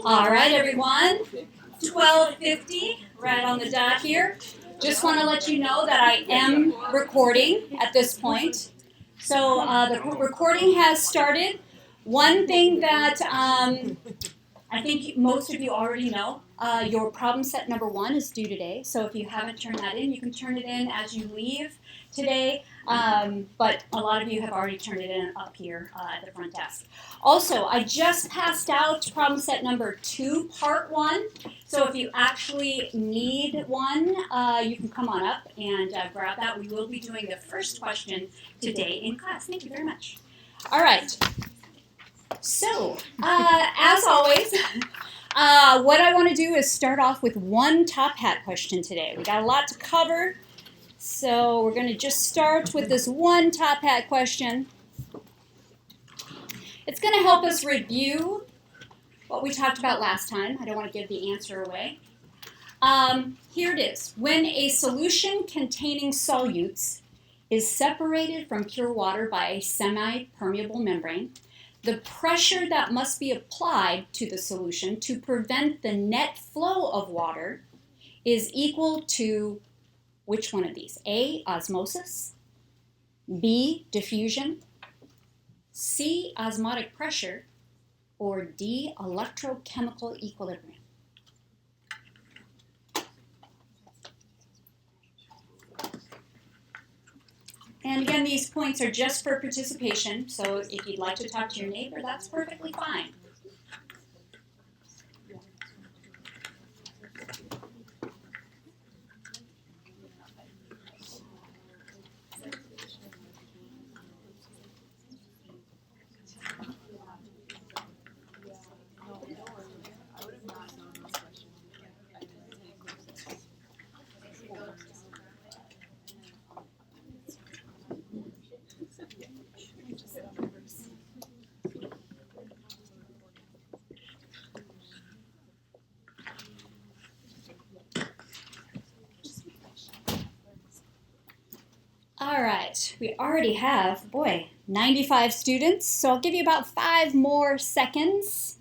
All right, everyone. 12:50, right on the dot here. Just want to let you know that I am recording at this point. So the recording has started. One thing that I think most of you already know, your problem set number 1 is due today. So if you haven't turned that in, you can turn it in as you leave today. But a lot of you have already turned it in up here at the front desk. Also, I just passed out problem set number 2, part 1. So if you actually need one, you can come on up and grab that. We will be doing the first question today in class. Thank you very much. All right. So, as always, what I want to do is start off with one top hat question today. We got a lot to cover, so we're going to just start with this one top hat question. It's going to help us review what we talked about last time. I don't want to give the answer away. Here it is. When a solution containing solutes is separated from pure water by a semi-permeable membrane, the pressure that must be applied to the solution to prevent the net flow of water is equal to which one of these? A, osmosis, B, diffusion, C, osmotic pressure, or D, electrochemical equilibrium. And again, these points are just for participation, so if you'd like to talk to your neighbor, that's perfectly fine. All right, we already have, 95 students, so I'll give you about 5 more seconds.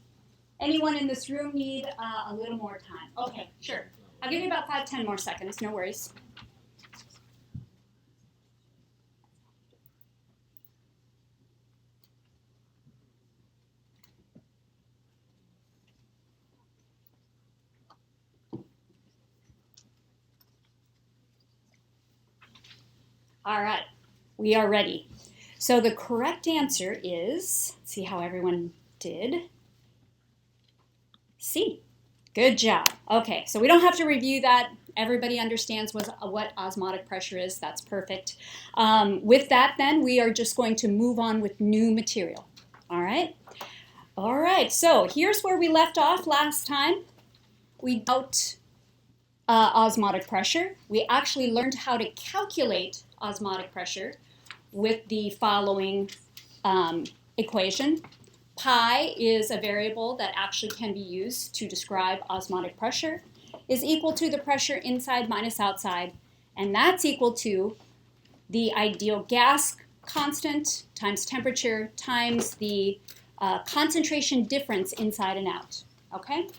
Anyone in this room need a little more time? Okay, sure. I'll give you about 5-10 more seconds, no worries. All right, we are ready. So the correct answer is, let's see how everyone did. C. Good job. Okay, so we don't have to review that. Everybody understands what osmotic pressure is. That's perfect. With that, then, we are just going to move on with new material. All right? All right, so here's where we left off last time. We out osmotic pressure. We actually learned how to calculate osmotic pressure with the following equation. Pi is a variable that actually can be used to describe osmotic pressure, is equal to the pressure inside minus outside, and that's equal to the ideal gas constant times temperature times the concentration difference inside and out. Okay?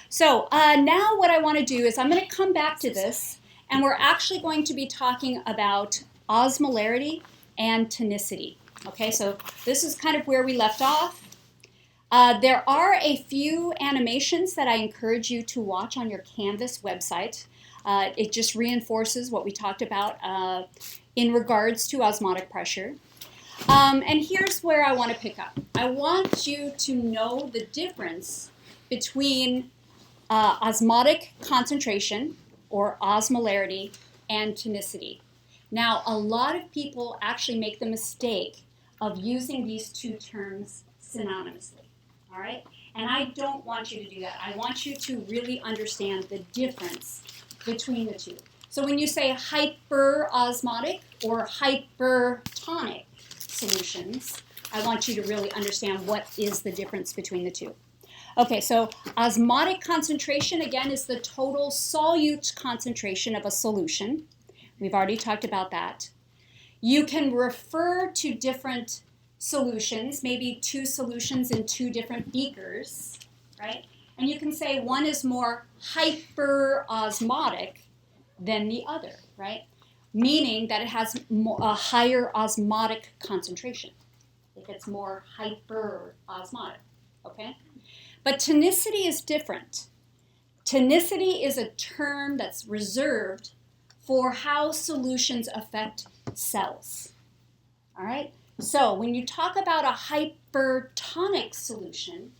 So now what I want to do is I'm going to come back to this, and we're actually going to be talking about osmolarity and tonicity. Okay, so this is kind of where we left off. There are a few animations that I encourage you to watch on your Canvas website. It just reinforces what we talked about in regards to osmotic pressure. And here's where I want to pick up. I want you to know the difference between osmotic concentration, or osmolarity, and tonicity. Now, a lot of people actually make the mistake of using these two terms synonymously, all right? And I don't want you to do that. I want you to really understand the difference between the two. So when you say hyperosmotic or hypertonic solutions, I want you to really understand what is the difference between the two. Okay, so osmotic concentration, again, is the total solute concentration of a solution. We've already talked about that. You can refer to different solutions, maybe 2 solutions in 2 different beakers, right? And you can say one is more hyperosmotic than the other, right? Meaning that it has a higher osmotic concentration. If it's more hyperosmotic, okay? But tonicity is different. Tonicity is a term that's reserved for how solutions affect cells, all right? So when you talk about a hypertonic solution,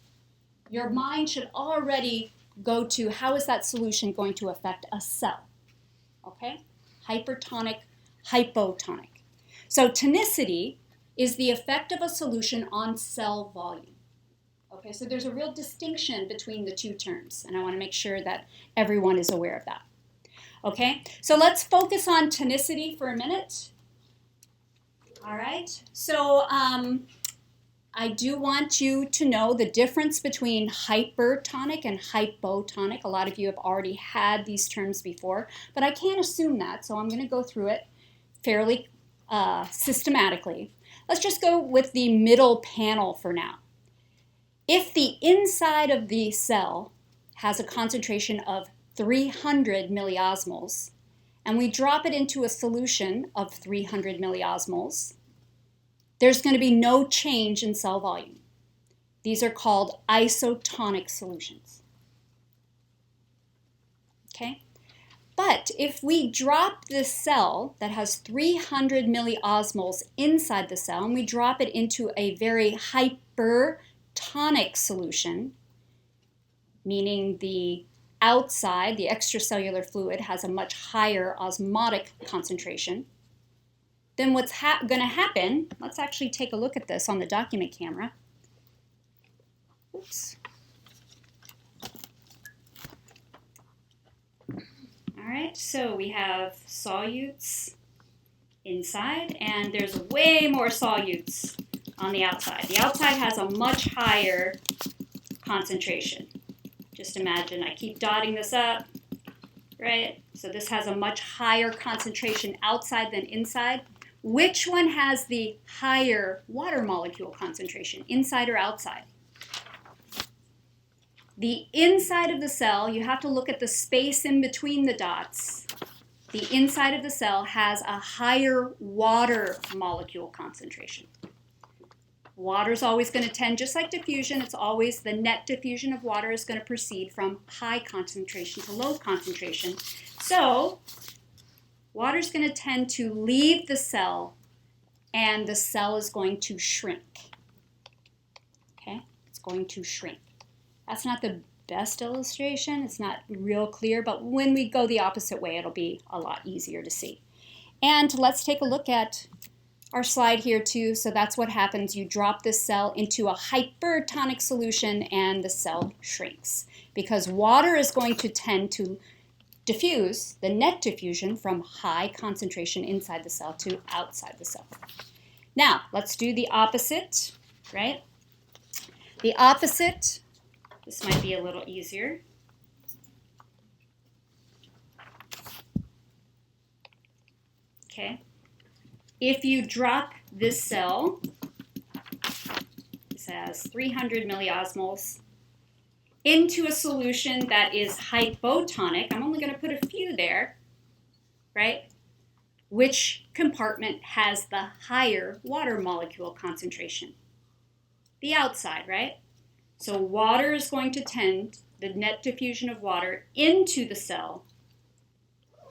your mind should already go to how is that solution going to affect a cell, okay? Hypertonic, hypotonic. So tonicity is the effect of a solution on cell volume. Okay, so there's a real distinction between the two terms, and I want to make sure that everyone is aware of that. Okay, so let's focus on tonicity for a minute. All right, so I do want you to know the difference between hypertonic and hypotonic. A lot of you have already had these terms before, but I can't assume that, so I'm going to go through it fairly systematically. Let's just go with the middle panel for now. If the inside of the cell has a concentration of 300 milliosmoles, and we drop it into a solution of 300 milliosmoles, there's going to be no change in cell volume. These are called isotonic solutions. Okay? But if we drop this cell that has 300 milliosmoles inside the cell, and we drop it into a very hypertonic solution, meaning the outside, the extracellular fluid, has a much higher osmotic concentration, then what's going to happen, let's actually take a look at this on the document camera. Oops. All right, so we have solutes inside, and there's way more solutes on the outside. The outside has a much higher concentration. Just imagine, I keep dotting this up, right? So this has a much higher concentration outside than inside. Which one has the higher water molecule concentration, inside or outside? The inside of the cell, you have to look at the space in between the dots. The inside of the cell has a higher water molecule concentration. Water is always going to tend, just like diffusion, it's always the net diffusion of water is going to proceed from high concentration to low concentration. So water is going to tend to leave the cell, and the cell is going to shrink. Okay? It's going to shrink. That's not the best illustration. It's not real clear, but when we go the opposite way, it'll be a lot easier to see. And let's take a look at our slide here too. So that's what happens. You drop this cell into a hypertonic solution and the cell shrinks because water is going to tend to diffuse, the net diffusion, from high concentration inside the cell to outside the cell. Now, let's do the opposite, right? The opposite, this might be a little easier. Okay. If you drop this cell, this has 300 milliosmoles, into a solution that is hypotonic, I'm only going to put a few there, right? Which compartment has the higher water molecule concentration? The outside, right? So water is going to tend, the net diffusion of water, into the cell,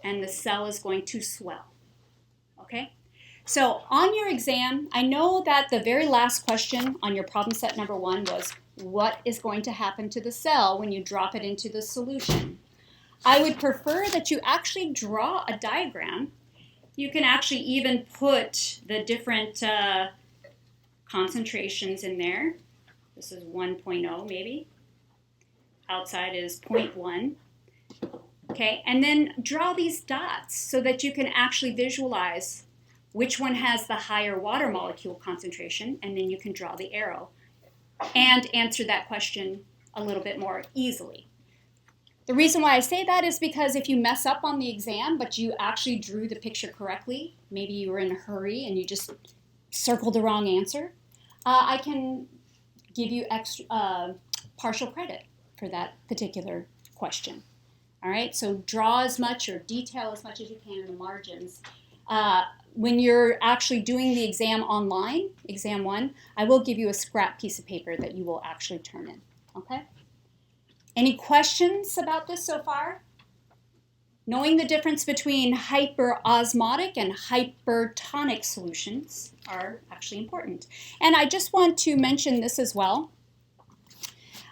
and the cell is going to swell, okay? So on your exam, I know that the very last question on your problem set number 1 was, what is going to happen to the cell when you drop it into the solution? I would prefer that you actually draw a diagram. You can actually even put the different concentrations in there. This is 1.0 maybe. Outside is 0.1. Okay, and then draw these dots so that you can actually visualize which one has the higher water molecule concentration, and then you can draw the arrow and answer that question a little bit more easily. The reason why I say that is because if you mess up on the exam, but you actually drew the picture correctly, maybe you were in a hurry and you just circled the wrong answer, I can give you extra partial credit for that particular question. All right, so draw as much or detail as much as you can in the margins. When you're actually doing the exam online, exam 1, I will give you a scrap piece of paper that you will actually turn in, okay? Any questions about this so far? Knowing the difference between hyperosmotic and hypertonic solutions are actually important. And I just want to mention this as well.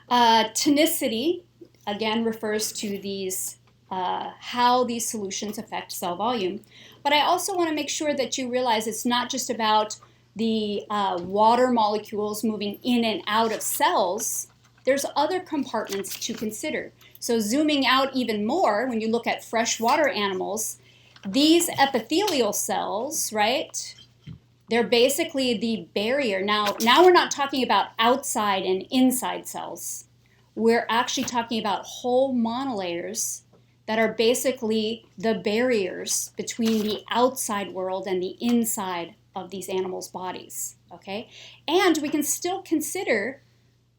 Tonicity, again, refers to these, how these solutions affect cell volume. But I also want to make sure that you realize it's not just about the water molecules moving in and out of cells. There's other compartments to consider. So zooming out even more, when you look at freshwater animals, these epithelial cells, right, they're basically the barrier. Now we're not talking about outside and inside cells. We're actually talking about whole monolayers that are basically the barriers between the outside world and the inside of these animals' bodies, okay? And we can still consider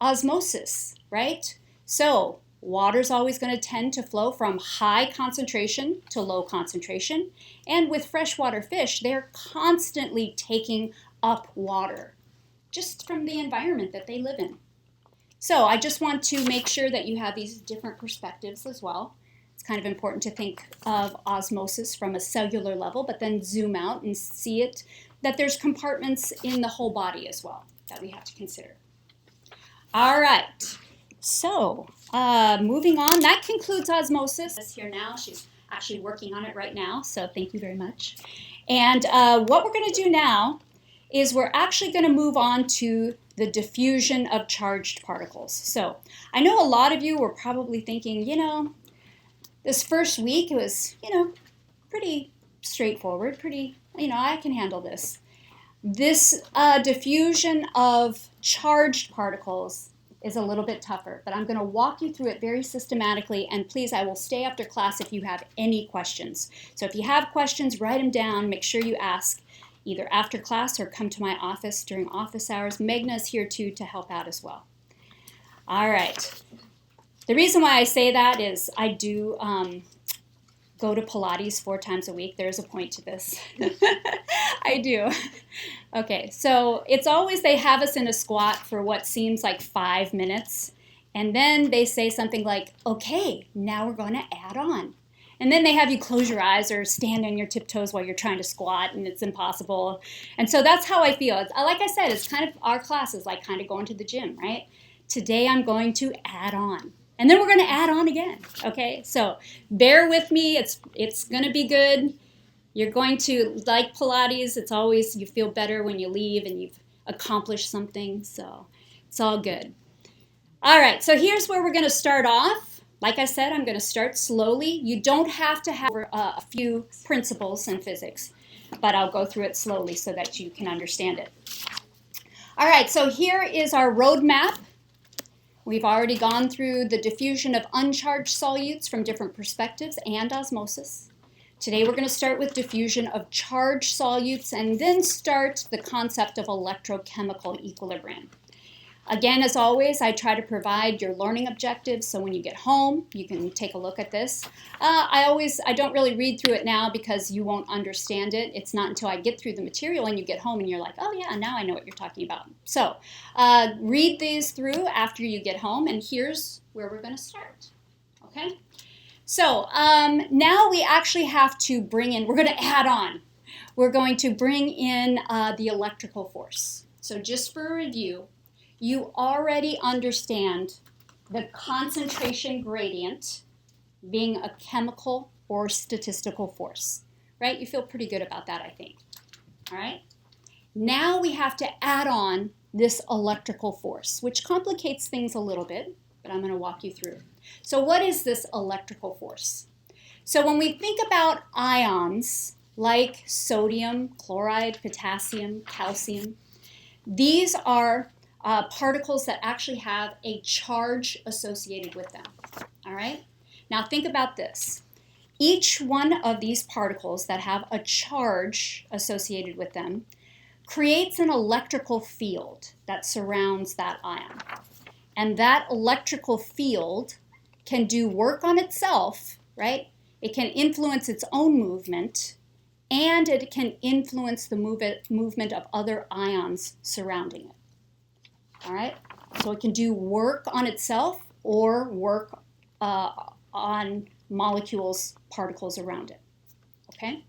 osmosis, right? So water's always going to tend to flow from high concentration to low concentration. And with freshwater fish, they're constantly taking up water just from the environment that they live in. So I just want to make sure that you have these different perspectives as well. It's kind of important to think of osmosis from a cellular level, but then zoom out and see it, that there's compartments in the whole body as well that we have to consider. All right, so moving on, that concludes osmosis. Here now, she's actually working on it right now, so thank you very much. And what we're going to do now is we're actually going to move on to the diffusion of charged particles. So I know a lot of you were probably thinking, you know, this first week it was, you know, pretty straightforward, pretty, you know, I can handle this. This diffusion of charged particles is a little bit tougher, but I'm going to walk you through it very systematically, and please, I will stay after class if you have any questions. So if you have questions, write them down. Make sure you ask either after class or come to my office during office hours. Meghna is here too to help out as well. All right. The reason why I say that is I do go to Pilates 4 times a week. There's a point to this. I do. Okay, so it's always they have us in a squat for what seems like 5 minutes, and then they say something like, okay, now we're going to add on. And then they have you close your eyes or stand on your tiptoes while you're trying to squat, and it's impossible. And so that's how I feel. Like I said, it's kind of, our class is like kind of going to the gym, right? Today I'm going to add on. And then we're going to add on again, okay? So bear with me. It's going to be good. You're going to like Pilates. It's always, you feel better when you leave and you've accomplished something. So it's all good. All right, so here's where we're going to start off. Like I said, I'm going to start slowly. You don't have to have a few principles in physics, but I'll go through it slowly so that you can understand it. All right, so here is our roadmap. We've already gone through the diffusion of uncharged solutes from different perspectives and osmosis. Today we're going to start with diffusion of charged solutes and then start the concept of electrochemical equilibrium. Again, as always, I try to provide your learning objectives, so when you get home, you can take a look at this. I don't really read through it now because you won't understand it. It's not until I get through the material and you get home and you're like, oh yeah, now I know what you're talking about. So read these through after you get home, and here's where we're going to start, okay? So now we actually have to bring in, we're going to add on. We're going to bring in the electrical force. So just for a review, you already understand the concentration gradient being a chemical or statistical force, right? You feel pretty good about that, I think. All right? Now we have to add on this electrical force, which complicates things a little bit, but I'm going to walk you through. So what is this electrical force? So when we think about ions like sodium, chloride, potassium, calcium, these are particles that actually have a charge associated with them, all right? Now think about this. Each one of these particles that have a charge associated with them creates an electrical field that surrounds that ion. And that electrical field can do work on itself, right? It can influence its own movement, and it can influence the movement of other ions surrounding it. All right? So it can do work on itself or work on molecules, particles around it. Okay?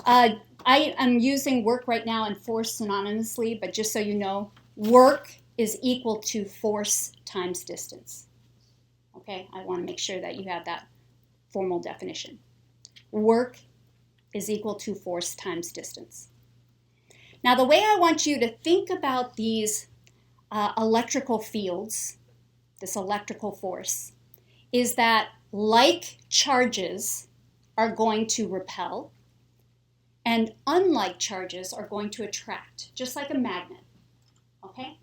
I am using work right now and force synonymously, but just so you know, work is equal to force times distance. Okay? I want to make sure that you have that formal definition. Work is equal to force times distance. Now, the way I want you to think about these electrical fields, this electrical force, is that like charges are going to repel and unlike charges are going to attract, just like a magnet. Okay?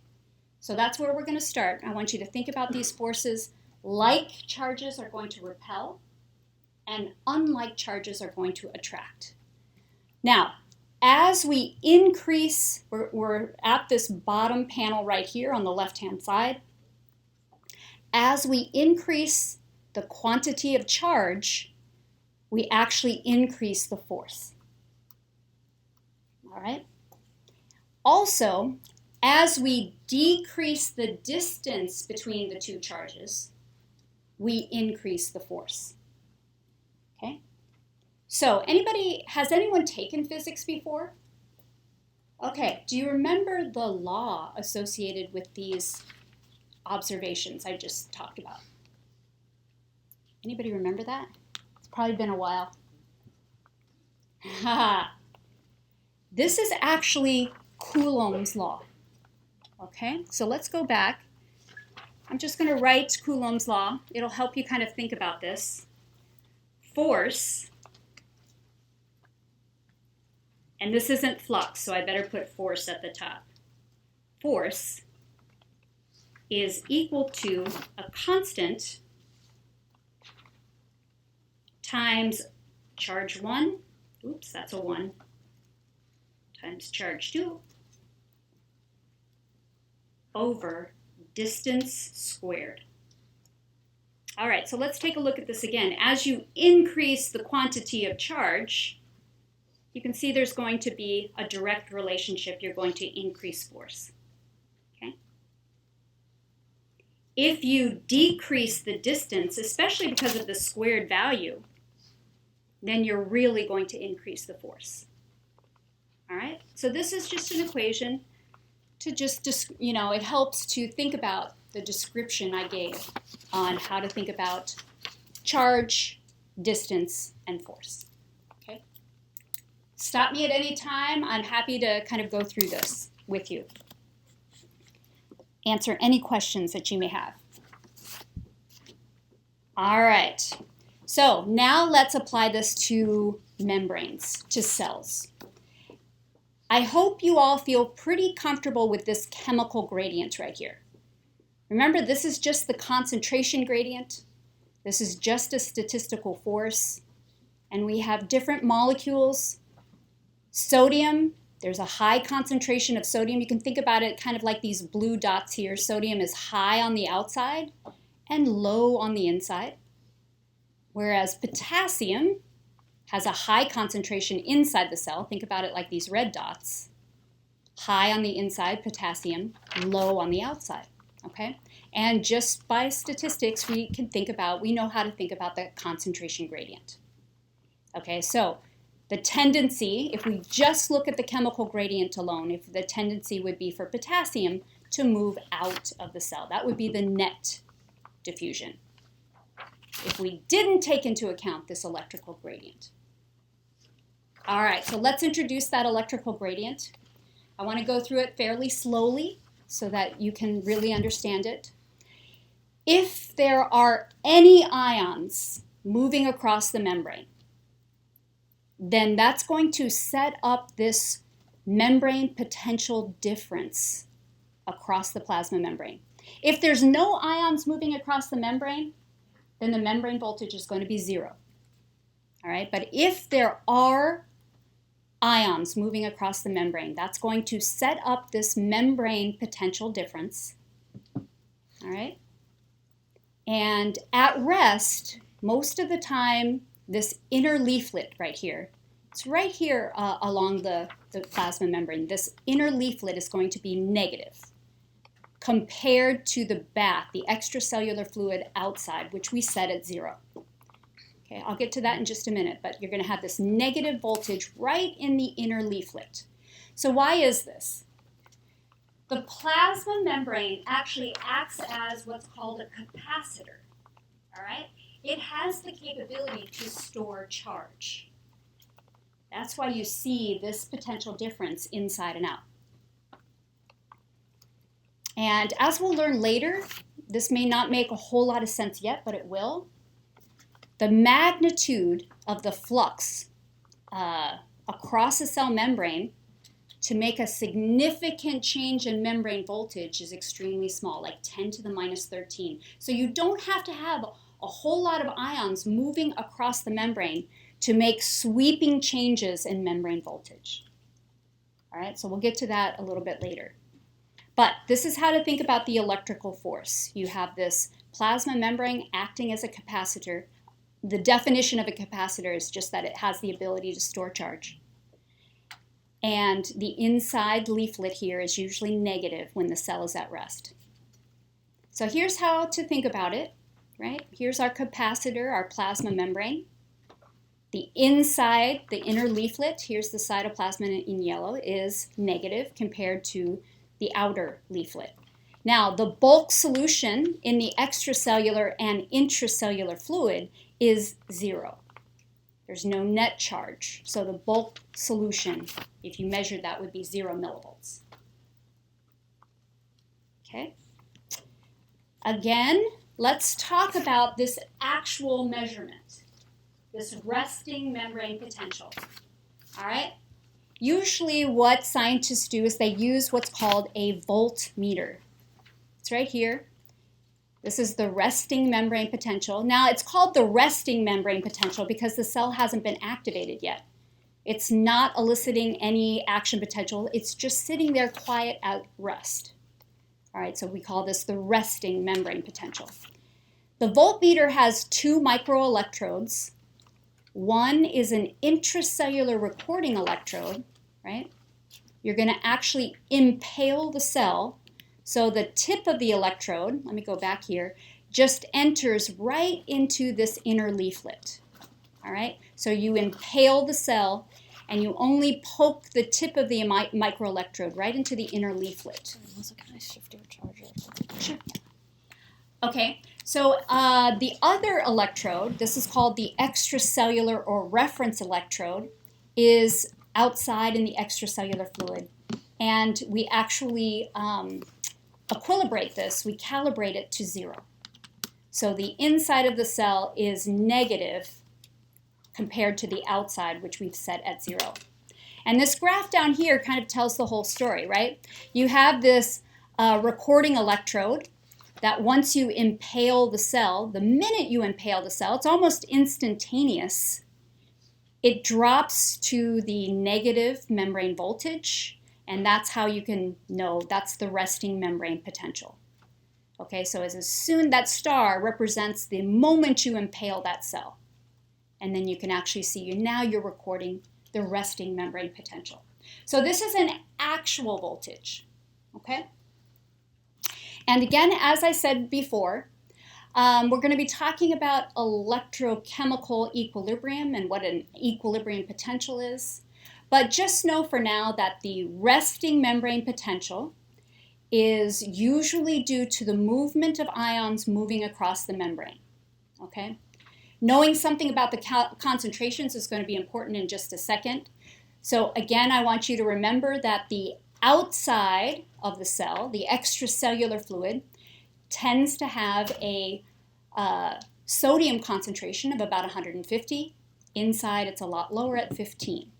So that's where we're going to start. I want you to think about these forces. Like charges are going to repel and unlike charges are going to attract. Now, as we increase, we're at this bottom panel right here on the left-hand side. As we increase the quantity of charge, we actually increase the force. All right? Also, as we decrease the distance between the two charges, we increase the force. Okay? So, has anyone taken physics before? Okay, do you remember the law associated with these observations I just talked about? Anybody remember that? It's probably been a while. This is actually Coulomb's law. Okay, so let's go back. I'm just going to write Coulomb's law. It'll help you kind of think about this. Force, and this isn't flux, so I better put force at the top. Force is equal to a constant times charge 1, oops, that's a 1, times charge 2, over distance squared. All right, so let's take a look at this again. As you increase the quantity of charge, you can see there's going to be a direct relationship. You're going to increase force. Okay? If you decrease the distance, especially because of the squared value, then you're really going to increase the force. All right? So this is just an equation to just, it helps to think about the description I gave on how to think about charge, distance, and force. Okay? Stop me at any time. I'm happy to kind of go through this with you. Answer any questions that you may have. All right. So now let's apply this to membranes, to cells. I hope you all feel pretty comfortable with this chemical gradient right here. Remember, this is just the concentration gradient. This is just a statistical force. And we have different molecules. Sodium, there's a high concentration of sodium. You can think about it kind of like these blue dots here. Sodium is high on the outside and low on the inside. Whereas potassium has a high concentration inside the cell. Think about it like these red dots. High on the inside, potassium, low on the outside. Okay? And just by statistics, we know how to think about the concentration gradient. Okay, so the tendency, if we just look at the chemical gradient alone, if the tendency would be for potassium to move out of the cell. That would be the net diffusion. If we didn't take into account this electrical gradient. All right, so let's introduce that electrical gradient. I want to go through it fairly slowly so that you can really understand it. If there are any ions moving across the membrane, then that's going to set up this membrane potential difference across the plasma membrane. If there's no ions moving across the membrane, then the membrane voltage is going to be 0. All right, but if there are ions moving across the membrane, that's going to set up this membrane potential difference. all right? And at rest, most of the time, this inner leaflet right here, it's right here along the plasma membrane. This inner leaflet is going to be negative compared to the bath, the extracellular fluid outside, which we set at 0. Okay, I'll get to that in just a minute, but you're going to have this negative voltage right in the inner leaflet. So why is this? The plasma membrane actually acts as what's called a capacitor, all right? It has the capability to store charge. That's why you see this potential difference inside and out. And as we'll learn later, this may not make a whole lot of sense yet, but it will. The magnitude of the flux across a cell membrane to make a significant change in membrane voltage is extremely small, like 10 to the minus 13. So you don't have to have a whole lot of ions moving across the membrane to make sweeping changes in membrane voltage. All right, so we'll get to that a little bit later. But this is how to think about the electrical force. You have this plasma membrane acting as a capacitor. The definition of a capacitor is just that it has the ability to store charge. And the inside leaflet here is usually negative when the cell is at rest. So here's how to think about it, right? Here's our capacitor, our plasma membrane. The inside, the inner leaflet, here's the cytoplasm in yellow, is negative compared to the outer leaflet. Now, the bulk solution in the extracellular and intracellular fluid is 0. There's no net charge. So the bulk solution, if you measured that, would be 0 millivolts. Okay? Again, let's talk about this actual measurement, this resting membrane potential. All right? Usually what scientists do is they use what's called a voltmeter. It's right here. This is the resting membrane potential. Now, it's called the resting membrane potential because the cell hasn't been activated yet. It's not eliciting any action potential. It's just sitting there quiet at rest. All right, so we call this the resting membrane potential. The voltmeter has 2 microelectrodes. One is an intracellular recording electrode, right? You're going to actually impale the cell. So the tip of the electrode, let me go back here, just enters right into this inner leaflet. All right? So you impale the cell and you only poke the tip of the microelectrode right into the inner leaflet. Also, can I shift your charger? Sure. Okay, so the other electrode, this is called the extracellular or reference electrode, is outside in the extracellular fluid. And we actually equilibrate this, we calibrate it to 0. So the inside of the cell is negative compared to the outside, which we've set at 0. And this graph down here kind of tells the whole story, right? You have this recording electrode that once you impale the cell, the minute you impale the cell, it's almost instantaneous. It drops to the negative membrane voltage, and that's how you can know that's the resting membrane potential. Okay, so as soon that star represents the moment you impale that cell. And then you can actually see now you're recording the resting membrane potential. So this is an actual voltage, okay? And again, as I said before, we're going to be talking about electrochemical equilibrium and what an equilibrium potential is. But just know for now that the resting membrane potential is usually due to the movement of ions moving across the membrane, okay? Knowing something about the concentrations is going to be important in just a second. So again, I want you to remember that the outside of the cell, the extracellular fluid, tends to have a sodium concentration of about 150. Inside, it's a lot lower at 15.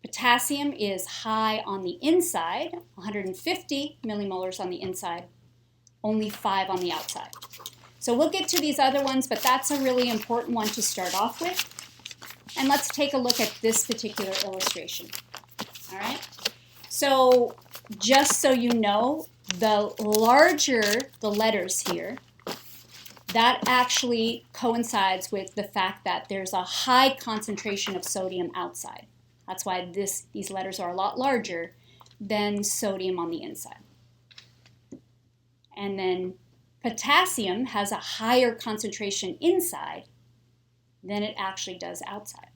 Potassium is high on the inside, 150 millimolars on the inside, only 5 on the outside. So we'll get to these other ones, but that's a really important one to start off with. And let's take a look at this particular illustration. All right. So just so you know, the larger the letters here, that actually coincides with the fact that there's a high concentration of sodium outside. That's why these letters are a lot larger than sodium on the inside. And then potassium has a higher concentration inside than it actually does outside.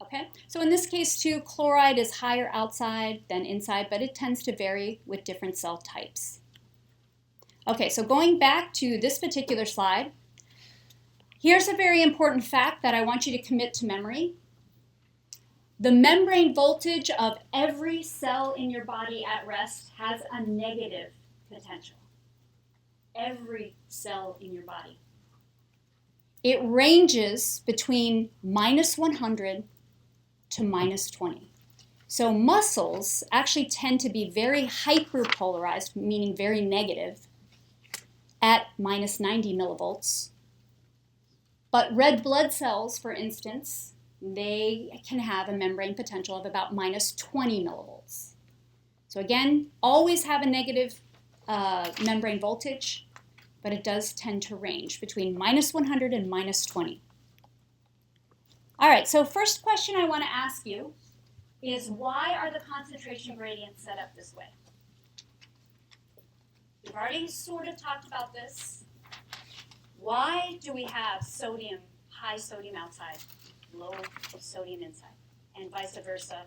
Okay, so in this case too, chloride is higher outside than inside, but it tends to vary with different cell types. Okay, so going back to this particular slide, here's a very important fact that I want you to commit to memory. The membrane voltage of every cell in your body at rest has a negative potential. Every cell in your body. It ranges between minus 100 to minus 20. So muscles actually tend to be very hyperpolarized, meaning very negative, at minus 90 millivolts. But red blood cells, for instance, they can have a membrane potential of about minus 20 millivolts. So again, always have a negative membrane voltage, but it does tend to range between minus 100 and minus 20. All right, so first question I want to ask you is, why are the concentration gradients set up this way? We've already sort of talked about this. Why do we have sodium, high sodium outside, low sodium inside, and vice versa?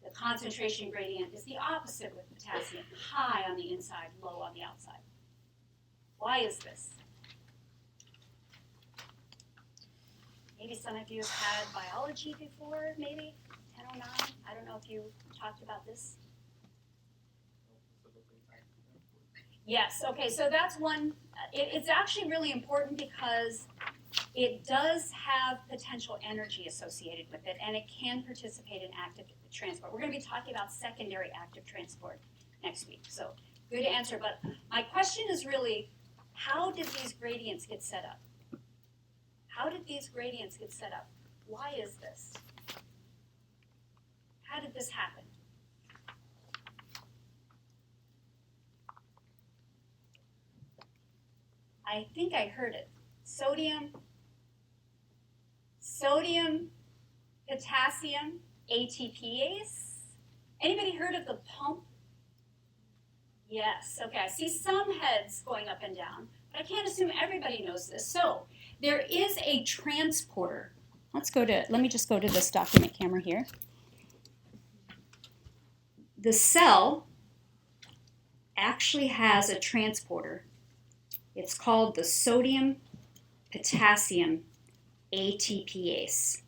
The concentration gradient is the opposite with potassium, high on the inside, low on the outside. Why is this? Maybe some of you have had biology before, maybe 1009. I don't know if you talked about this. Yes, okay, so that's one. It's actually really important because it does have potential energy associated with it, and it can participate in active transport. We're going to be talking about secondary active transport next week, so good answer. But my question is really, how did these gradients get set up? How did these gradients get set up? Why is this? How did this happen? I think I heard it. Sodium, potassium, ATPase. Anybody heard of the pump? Yes, okay, I see some heads going up and down, but I can't assume everybody knows this. So there is a transporter. Let me just go to this document camera here. The cell actually has a transporter. It's called the sodium potassium ATPase.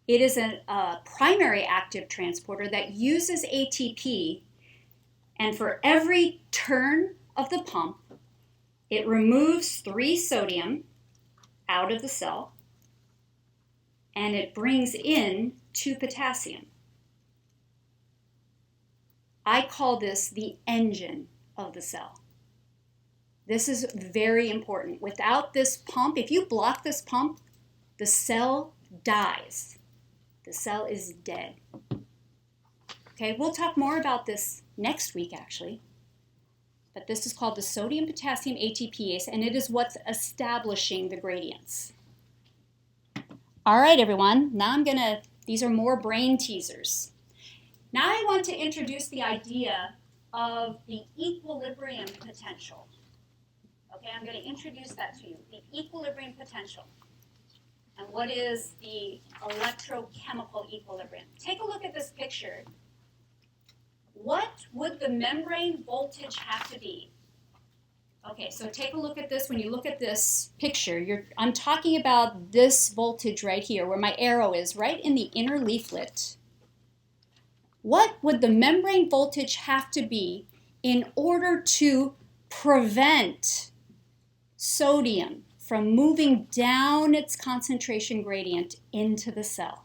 It is a primary active transporter that uses ATP, and for every turn of the pump, it removes 3 sodium out of the cell, and it brings in 2 potassium. I call this the engine of the cell. This is very important. Without this pump, if you block this pump, the cell dies. The cell is dead. Okay, we'll talk more about this next week, actually. But this is called the sodium potassium ATPase, and it is what's establishing the gradients. All right, everyone. Now these are more brain teasers. Now I want to introduce the idea of the equilibrium potential. Okay, I'm going to introduce that to you, the equilibrium potential. And what is the electrochemical equilibrium? Take a look at this picture. What would the membrane voltage have to be? Okay, so take a look at this. When you look at this picture, I'm talking about this voltage right here, where my arrow is, right in the inner leaflet. What would the membrane voltage have to be in order to prevent sodium from moving down its concentration gradient into the cell?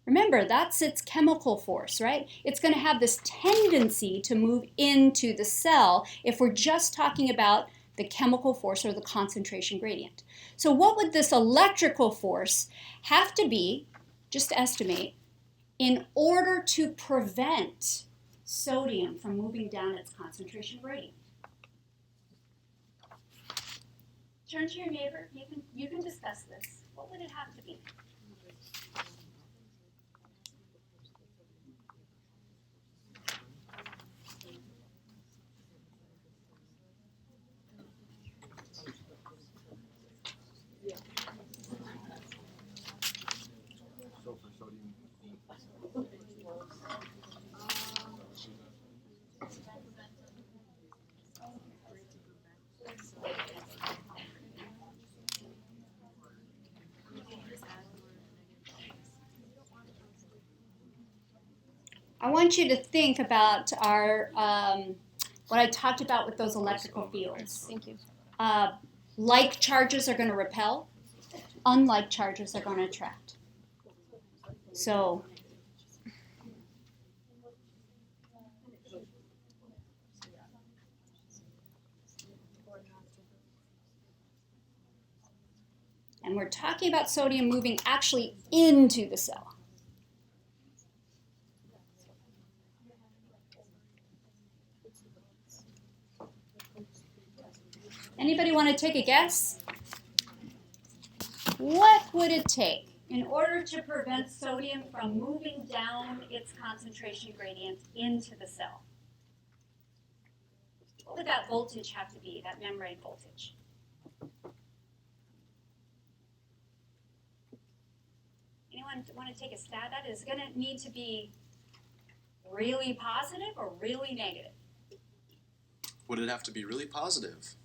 Remember, that's its chemical force, right? It's going to have this tendency to move into the cell if we're just talking about the chemical force or the concentration gradient. So what would this electrical force have to be, just to estimate, in order to prevent sodium from moving down its concentration gradient? Turn to your neighbor. You can discuss this. What would it have to be? I want you to think about our what I talked about with those electrical fields. Thank you. Like charges are going to repel, unlike charges are going to attract. So and we're talking about sodium moving actually into the cell. Anybody want to take a guess? What would it take in order to prevent sodium from moving down its concentration gradient into the cell? What would that voltage have to be, that membrane voltage? Anyone want to take a stab at it? Is it going to need to be really positive or really negative? Would it have to be really positive?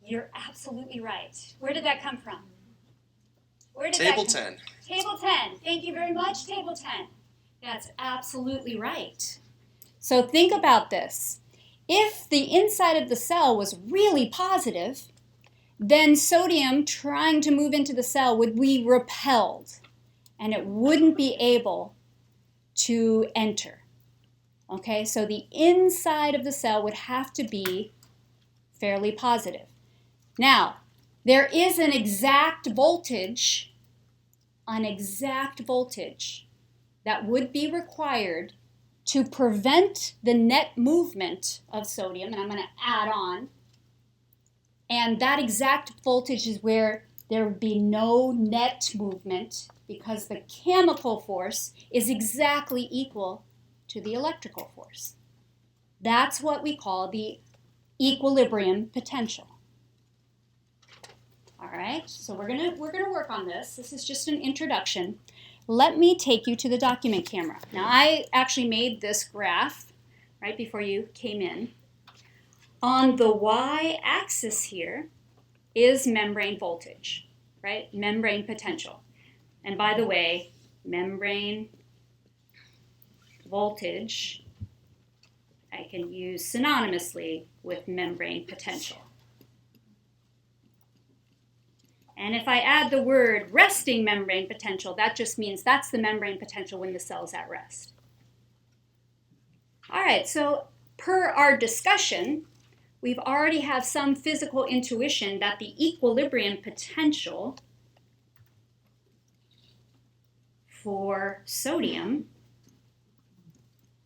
You're absolutely right. Where did that come from? Where did Table that come 10. From? Table 10. Thank you very much, Table 10. That's absolutely right. So think about this. If the inside of the cell was really positive, then sodium trying to move into the cell would be repelled, and it wouldn't be able to enter. Okay, so the inside of the cell would have to be fairly positive. Now, there is an exact voltage that would be required to prevent the net movement of sodium, and I'm going to add on. And that exact voltage is where there would be no net movement because the chemical force is exactly equal to the electrical force. That's what we call the equilibrium potential. All right, so we're gonna work on this. This is just an introduction. Let me take you to the document camera. Now, I actually made this graph right before you came in. On the y-axis here is membrane voltage, right? Membrane potential. And by the way, membrane voltage I can use synonymously with membrane potential. And if I add the word resting membrane potential, that just means that's the membrane potential when the cell is at rest. All right, so per our discussion, we've already have some physical intuition that the equilibrium potential for sodium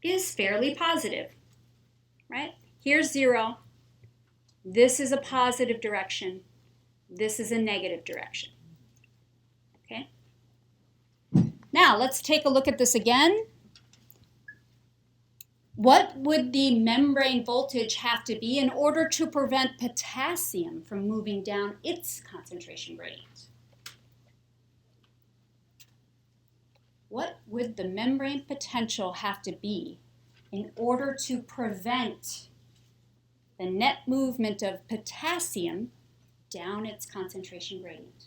is fairly positive, right? Here's 0. This is a positive direction. This is a negative direction. Okay? Now, let's take a look at this again. What would the membrane voltage have to be in order to prevent potassium from moving down its concentration gradient? What would the membrane potential have to be in order to prevent the net movement of potassium down its concentration gradient?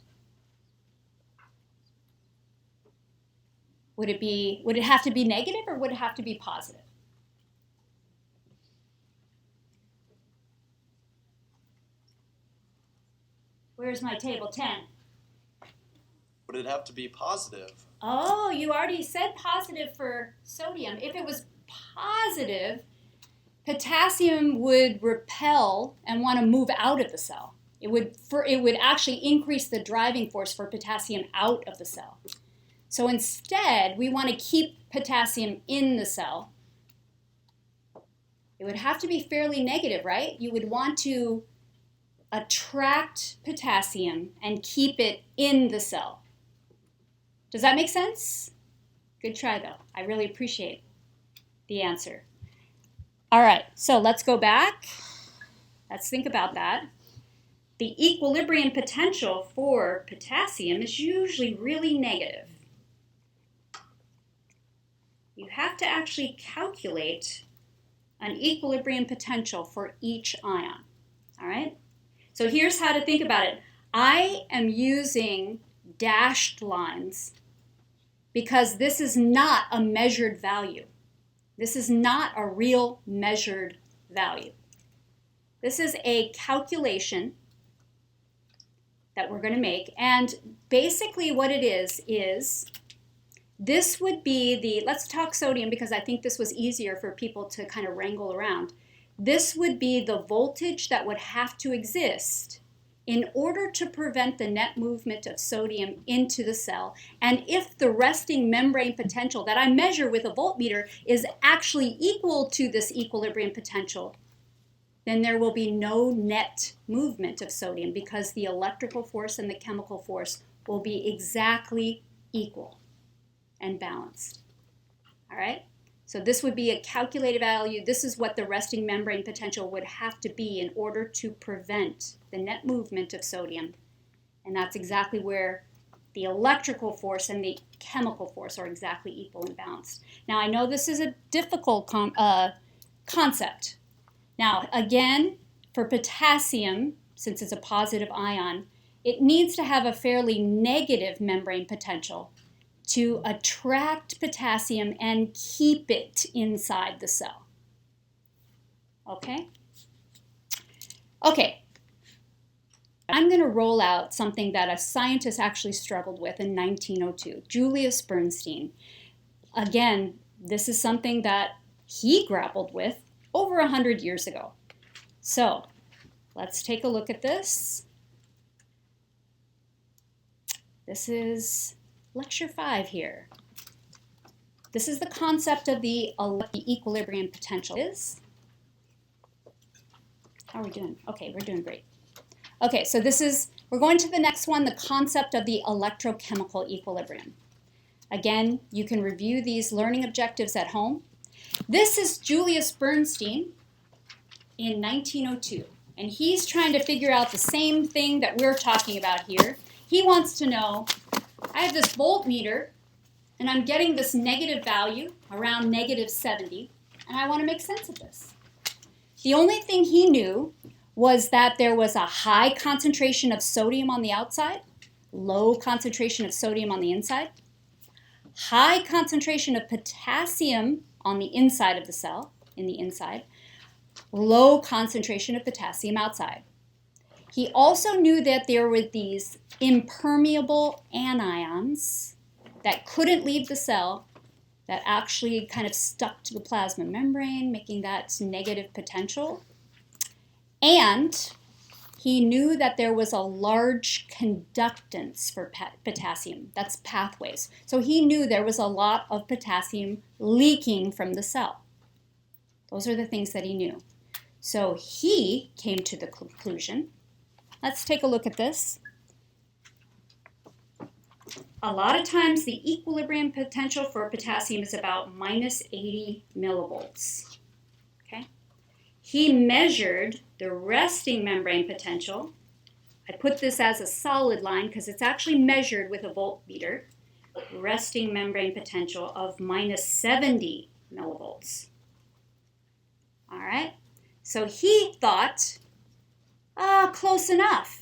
Would it have to be negative or would it have to be positive? Where's my table 10? Would it have to be positive? Oh, you already said positive for sodium. If it was positive, potassium would repel and want to move out of the cell. It would actually increase the driving force for potassium out of the cell. So instead, we want to keep potassium in the cell. It would have to be fairly negative, right? You would want to attract potassium and keep it in the cell. Does that make sense? Good try, though. I really appreciate the answer. All right, so let's go back. Let's think about that. The equilibrium potential for potassium is usually really negative. You have to actually calculate an equilibrium potential for each ion. All right? So here's how to think about it. I am using dashed lines because this is not a measured value. This is not a real measured value. This is a calculation that we're going to make. And basically what it is this would be the, let's talk sodium because I think this was easier for people to kind of wrangle around. This would be the voltage that would have to exist in order to prevent the net movement of sodium into the cell. And if the resting membrane potential that I measure with a voltmeter is actually equal to this equilibrium potential, then there will be no net movement of sodium because the electrical force and the chemical force will be exactly equal and balanced. All right? So this would be a calculated value. This is what the resting membrane potential would have to be in order to prevent the net movement of sodium. And that's exactly where the electrical force and the chemical force are exactly equal and balanced. Now, I know this is a difficult concept. Now, again, for potassium, since it's a positive ion, it needs to have a fairly negative membrane potential to attract potassium and keep it inside the cell. Okay? Okay. I'm going to roll out something that a scientist actually struggled with in 1902, Julius Bernstein. Again, this is something that he grappled with over 100 years ago. So, let's take a look at this. This is Lecture 5 here. This is the concept of the equilibrium potential is. How are we doing? Okay, we're doing great. Okay, so we're going to the next one, the concept of the electrochemical equilibrium. Again, you can review these learning objectives at home. This is Julius Bernstein in 1902, and he's trying to figure out the same thing that we're talking about here. He wants to know, I have this voltmeter, and I'm getting this negative value, around negative 70, and I want to make sense of this. The only thing he knew was that there was a high concentration of sodium on the outside, low concentration of sodium on the inside, high concentration of potassium on the inside of the cell, in the inside, low concentration of potassium outside. He also knew that there were these impermeable anions that couldn't leave the cell that actually kind of stuck to the plasma membrane, making that negative potential. And he knew that there was a large conductance for potassium. That's pathways. So he knew there was a lot of potassium leaking from the cell. Those are the things that he knew. So he came to the conclusion. Let's take a look at this. A lot of times the equilibrium potential for potassium is about minus 80 millivolts. Okay? He measured the resting membrane potential. I put this as a solid line because it's actually measured with a voltmeter. Resting membrane potential of minus 70 millivolts. All right? So he thought, close enough.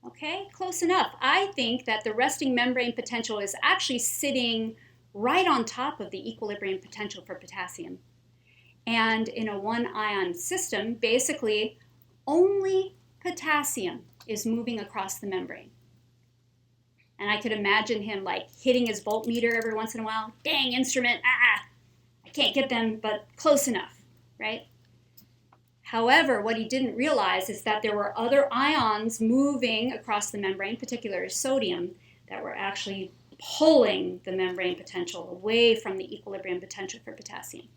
Okay, close enough. I think that the resting membrane potential is actually sitting right on top of the equilibrium potential for potassium. And in a one-ion system, basically, only potassium is moving across the membrane. And I could imagine him like hitting his voltmeter every once in a while. Dang, instrument, I can't get them, but close enough, right? However, what he didn't realize is that there were other ions moving across the membrane, particularly sodium, that were actually pulling the membrane potential away from the equilibrium potential for potassium.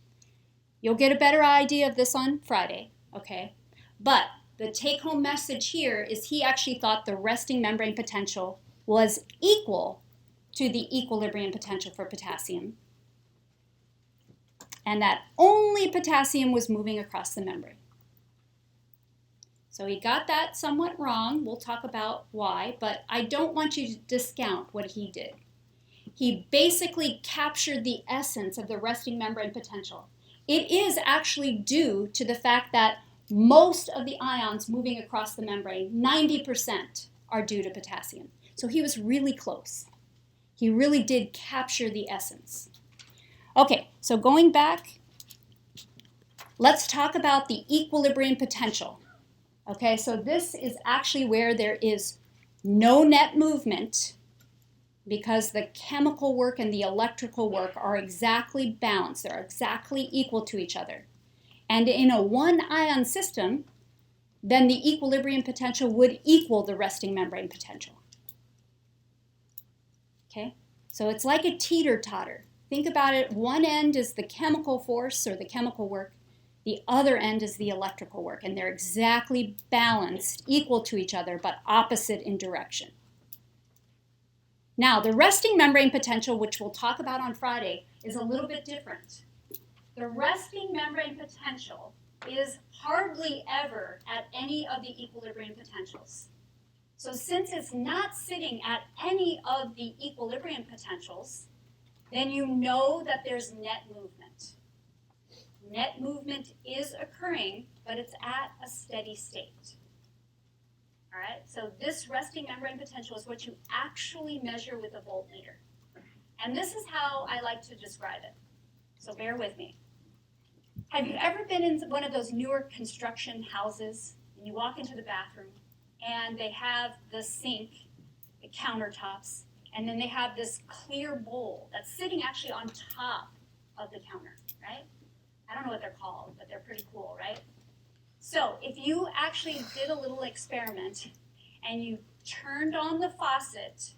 You'll get a better idea of this on Friday, okay? But the take-home message here is he actually thought the resting membrane potential was equal to the equilibrium potential for potassium, and that only potassium was moving across the membrane. So he got that somewhat wrong. We'll talk about why, but I don't want you to discount what he did. He basically captured the essence of the resting membrane potential. It is actually due to the fact that most of the ions moving across the membrane, 90%, are due to potassium. So he was really close. He really did capture the essence. Okay, so going back, let's talk about the equilibrium potential. Okay, so this is actually where there is no net movement because the chemical work and the electrical work are exactly balanced. They're exactly equal to each other. And in a one-ion system, then the equilibrium potential would equal the resting membrane potential. Okay, so it's like a teeter-totter. Think about it, one end is the chemical force or the chemical work, the other end is the electrical work, and they're exactly balanced, equal to each other, but opposite in direction. Now, the resting membrane potential, which we'll talk about on Friday, is a little bit different. The resting membrane potential is hardly ever at any of the equilibrium potentials. So since it's not sitting at any of the equilibrium potentials, then you know that there's net movement. Net movement is occurring, but it's at a steady state. All right, so this resting membrane potential is what you actually measure with a voltmeter. And this is how I like to describe it. So bear with me. Have you ever been in one of those newer construction houses and you walk into the bathroom and they have the sink, the countertops, and then they have this clear bowl that's sitting actually on top of the counter, right? I don't know what they're called, but they're pretty cool, right? So if you actually did a little experiment and you turned on the faucet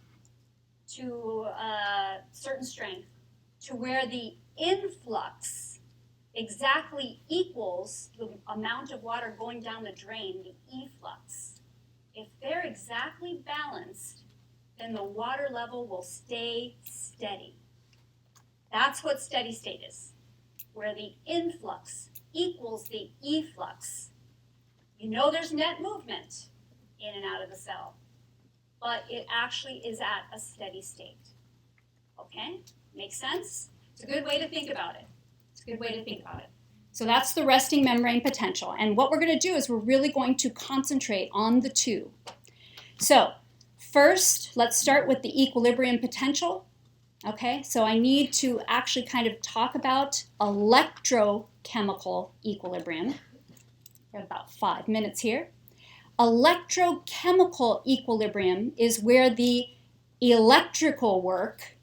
to a certain strength to where the influx exactly equals the amount of water going down the drain, the efflux, if they're exactly balanced, then the water level will stay steady. That's what steady state is, where the influx equals the efflux. You know there's net movement in and out of the cell, but it actually is at a steady state. Okay? Makes sense? It's a good way to think about it. So that's the resting membrane potential. And what we're going to do is we're really going to concentrate on the two. So first, let's start with the equilibrium potential. Okay, so I need to actually kind of talk about electrochemical equilibrium. We have about 5 minutes here. Electrochemical equilibrium is where the electrical work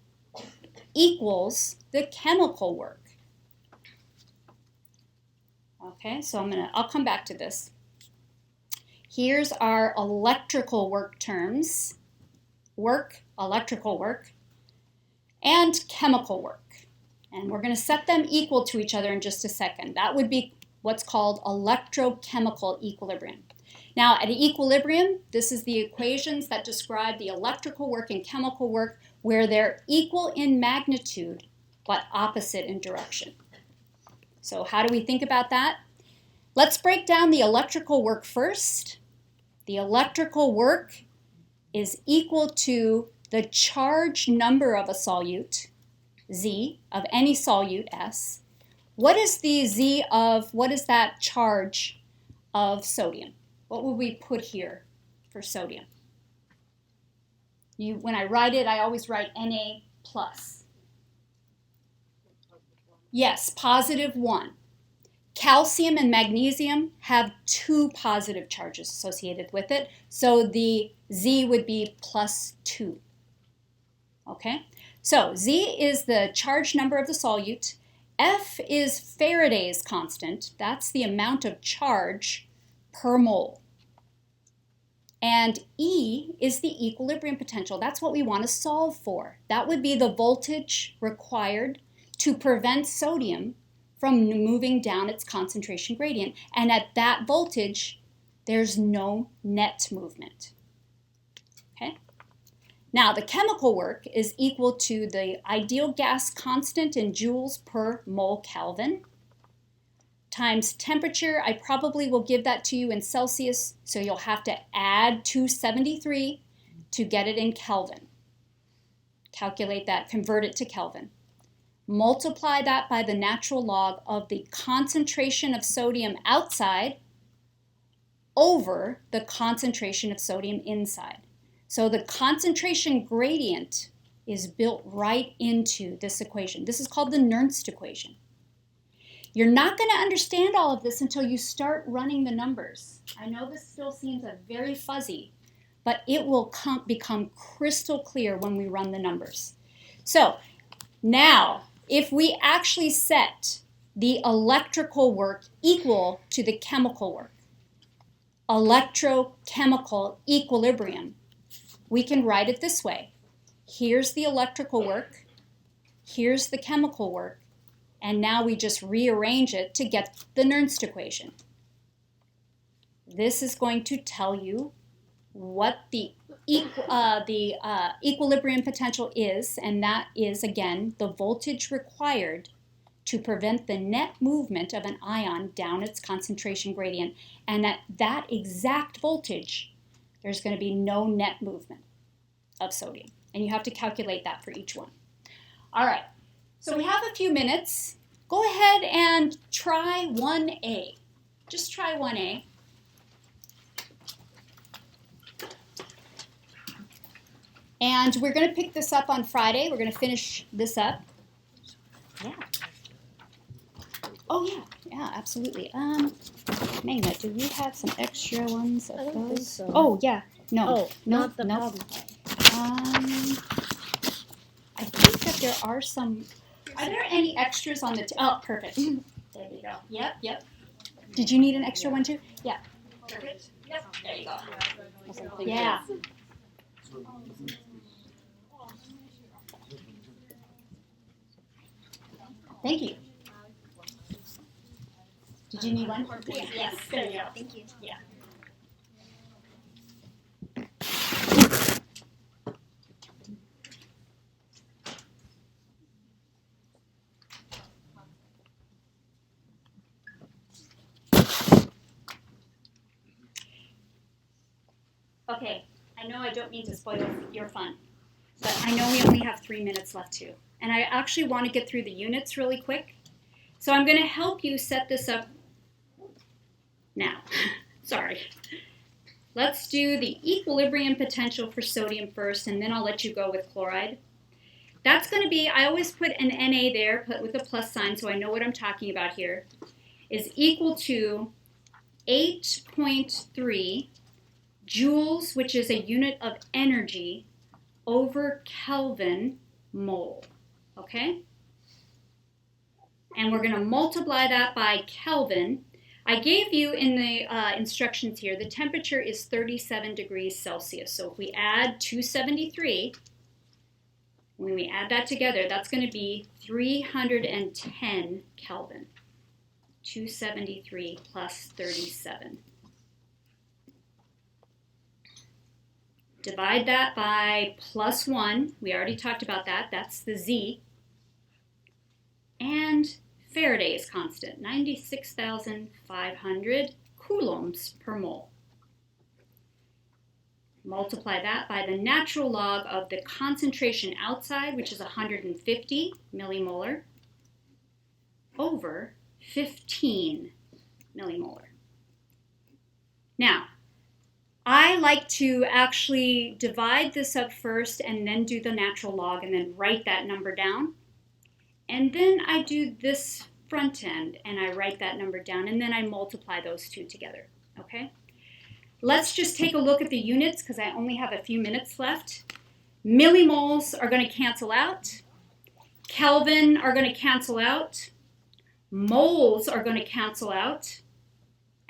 equals the chemical work. Okay, so I'll come back to this. Here's our electrical work terms. Electrical work, and chemical work. And we're going to set them equal to each other in just a second. That would be what's called electrochemical equilibrium. Now, at equilibrium, this is the equations that describe the electrical work and chemical work where they're equal in magnitude but opposite in direction. So how do we think about that? Let's break down the electrical work first. The electrical work is equal to the charge number of a solute, Z, of any solute, S. What is the Z of, what is that charge of sodium? What would we put here for sodium? When I write it, I always write Na plus. Yes, positive 1. Calcium and magnesium have 2 positive charges associated with it, so the Z would be plus 2. Okay, so Z is the charge number of the solute. F is Faraday's constant. That's the amount of charge per mole. And And E is the equilibrium potential. That's what we want to solve for. That would be the voltage required to prevent sodium from moving down its concentration gradient. And at that voltage, there's no net movement. Okay? Now, the chemical work is equal to the ideal gas constant in joules per mole Kelvin times temperature. I probably will give that to you in Celsius, so you'll have to add 273 to get it in Kelvin. Calculate that, convert it to Kelvin. Multiply that by the natural log of the concentration of sodium outside over the concentration of sodium inside. So the concentration gradient is built right into this equation. This is called the Nernst equation. You're not going to understand all of this until you start running the numbers. I know this still seems very fuzzy, but it will become crystal clear when we run the numbers. So now, if we actually set the electrical work equal to the chemical work, electrochemical equilibrium, we can write it this way. Here's the electrical work, here's the chemical work, and now we just rearrange it to get the Nernst equation. This is going to tell you what the equilibrium potential is, and that is, again, the voltage required to prevent the net movement of an ion down its concentration gradient. And at that exact voltage, there's going to be no net movement of sodium. And you have to calculate that for each one. All right. So we have a few minutes. Go ahead and try 1A. Just try 1A. And we're going to pick this up on Friday. We're going to finish this up. Yeah. Oh, yeah, absolutely. Magna, do we have some extra ones of I don't those? think so. Oh, yeah. No. Oh, not the no. problem. I think that there are some. Are there any extras on the? Oh, perfect. There you go. Yep. Did you need an extra one too? Yeah. Perfect. Yep. There you go. Yeah. Thank you. Did you need one? Yes. There you go. Thank you. Yeah. Okay, I know I don't mean to spoil your fun, but I know we only have 3 minutes left too. And I actually want to get through the units really quick. So I'm going to help you set this up now. Sorry. Let's do the equilibrium potential for sodium first, and then I'll let you go with chloride. That's going to be, I always put an Na there, put with a plus sign so I know what I'm talking about here, is equal to 8.3 joules, which is a unit of energy, over Kelvin mole, okay? And we're going to multiply that by Kelvin. I gave you in the instructions here, the temperature is 37 degrees Celsius. So if we add 273, when we add that together, that's going to be 310 Kelvin. 273 plus 37. Divide that by plus 1. We already talked about that. That's the Z. And Faraday's constant, 96,500 coulombs per mole. Multiply that by the natural log of the concentration outside, which is 150 millimolar, over 15 millimolar. Now, I like to actually divide this up first and then do the natural log and then write that number down. And then I do this front end and I write that number down and then I multiply those two together, okay? Let's just take a look at the units because I only have a few minutes left. Millimoles are going to cancel out. Kelvin are going to cancel out. Moles are going to cancel out.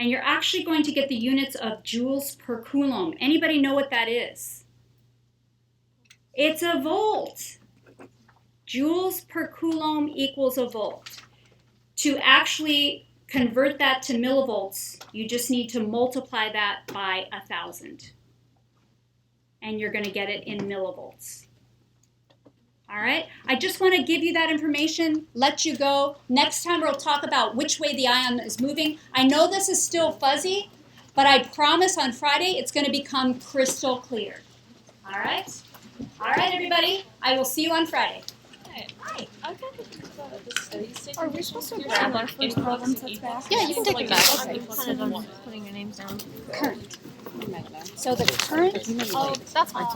And you're actually going to get the units of joules per Coulomb. Anybody know what that is? It's a volt. Joules per Coulomb equals a volt. To actually convert that to millivolts, you just need to multiply that by 1,000. And you're going to get it in millivolts. All right, I just want to give you that information, let you go. Next time we'll talk about which way the ion is moving. I know this is still fuzzy, but I promise on Friday it's going to become crystal clear. All right? All right, everybody. I will see you on Friday. Hi. I've got the study station. Are we supposed to grab our first problem sets back? Yeah, you can take it back. Okay. Kind of done putting your names down. Current. So the current, Oh, that's fine.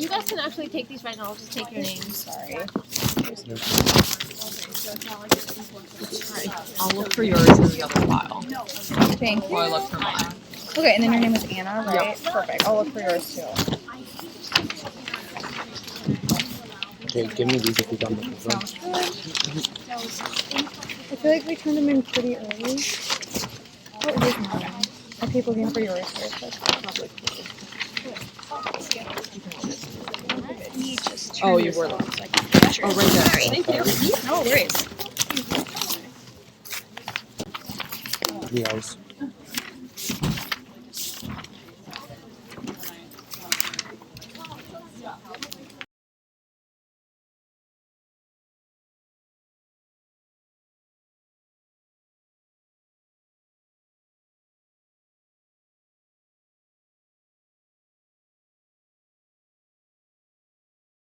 You guys can actually take these right now. I'll just take your names. Sorry. I'll look for yours in the other file. Thank you. Or I look for mine. Okay, and then your name is Anna, right? Yep. Perfect. I'll look for yours too. Okay, give me these if you got them. Sounds good. I feel like we turned them in pretty early. Oh, it is mine. Are people looking for yours first? That's probably cool. Oh, you were looking. Oh, right there. Thank you. No worries. Yes.